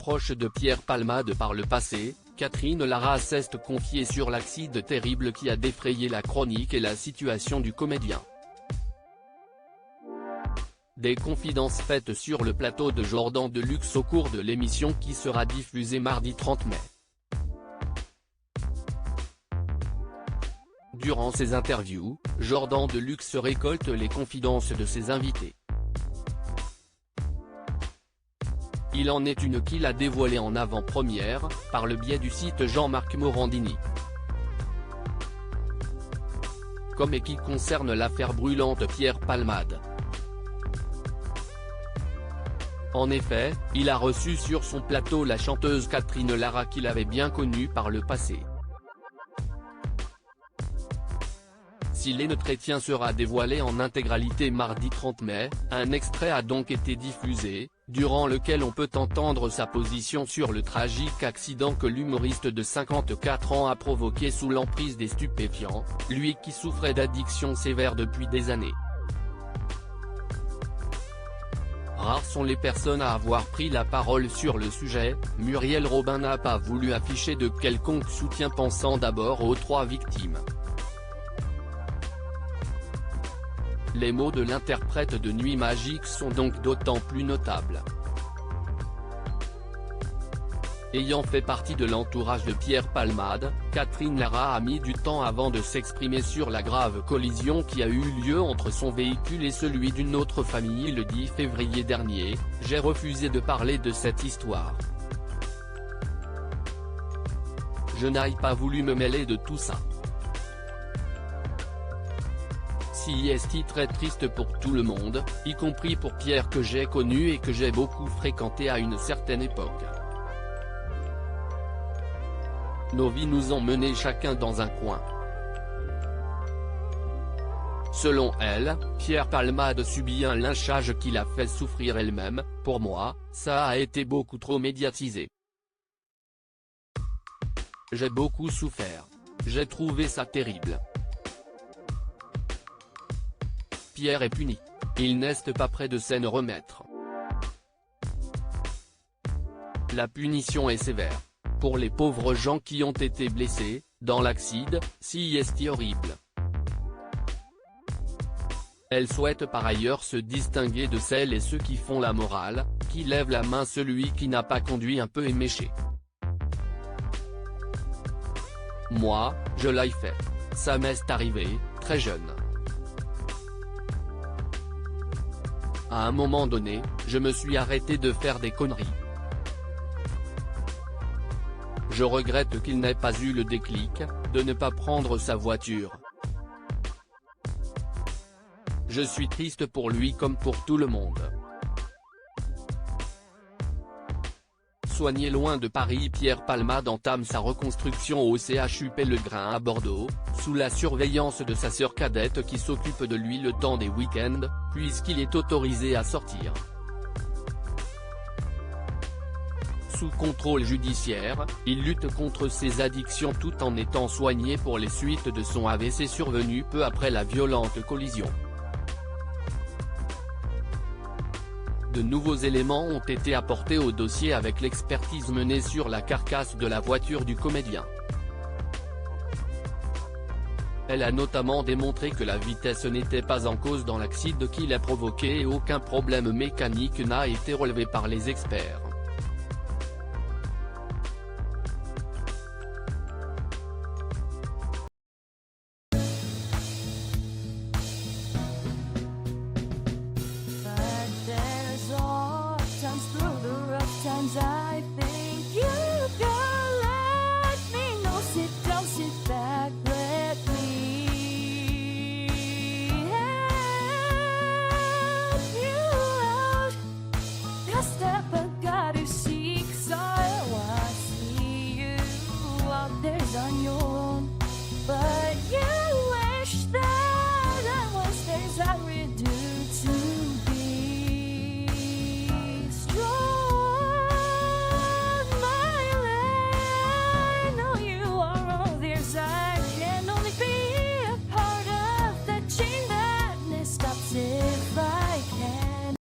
proche de Pierre Palmade par le passé, Catherine Lara s'est confiée sur l'accident terrible qui a défrayé la chronique et la situation du comédien. Des confidences faites sur le plateau de Jordan Deluxe au cours de l'émission qui sera diffusée mardi 30 mai. Durant ses interviews, Jordan Deluxe récolte les confidences de ses invités. Il en est une qu'il a dévoilée en avant-première, par le biais du site Jean-Marc Morandini. Comme et qui concerne l'affaire brûlante Pierre Palmade. En effet, il a reçu sur son plateau la chanteuse Catherine Lara qu'il avait bien connue par le passé. Si l'entretien sera dévoilé en intégralité mardi 30 mai, un extrait a donc été diffusé, durant lequel on peut entendre sa position sur le tragique accident que l'humoriste de 54 ans a provoqué sous l'emprise des stupéfiants, lui qui souffrait d'addiction sévère depuis des années. Rares sont les personnes à avoir pris la parole sur le sujet. Muriel Robin n'a pas voulu afficher de quelconque soutien, pensant d'abord aux 3 victimes. Les mots de l'interprète de Nuit Magique sont donc d'autant plus notables. Ayant fait partie de l'entourage de Pierre Palmade, Catherine Lara a mis du temps avant de s'exprimer sur la grave collision qui a eu lieu entre son véhicule et celui d'une autre famille le 10 février dernier. « J'ai refusé de parler de cette histoire. Je n'ai pas voulu me mêler de tout ça. Si est très triste pour tout le monde, y compris pour Pierre que j'ai connu et que j'ai beaucoup fréquenté à une certaine époque. Nos vies nous ont menés chacun dans un coin. » Selon elle, Pierre Palmade subit un lynchage qui l'a fait souffrir elle-même. « Pour moi, ça a été beaucoup trop médiatisé. J'ai beaucoup souffert. J'ai trouvé ça terrible. Pierre est puni. Il n'est pas prêt de s'en remettre. La punition est sévère. Pour les pauvres gens qui ont été blessés, dans l'accident, si est horrible. » Elle souhaite par ailleurs se distinguer de celles et ceux qui font la morale, qui lèvent la main celui qui n'a pas conduit un peu éméché. « Moi, je l'ai fait. Ça m'est arrivé, très jeune. À un moment donné, je me suis arrêté de faire des conneries. Je regrette qu'il n'ait pas eu le déclic, de ne pas prendre sa voiture. Je suis triste pour lui comme pour tout le monde. » Soigné loin de Paris, Pierre Palmade entame sa reconstruction au CHUP Le Grain à Bordeaux, sous la surveillance de sa sœur cadette qui s'occupe de lui le temps des week-ends, puisqu'il est autorisé à sortir. Sous contrôle judiciaire, il lutte contre ses addictions tout en étant soigné pour les suites de son AVC survenu peu après la violente collision. De nouveaux éléments ont été apportés au dossier avec l'expertise menée sur la carcasse de la voiture du comédien. Elle a notamment démontré que la vitesse n'était pas en cause dans l'accident qui l'a provoqué et aucun problème mécanique n'a été relevé par les experts.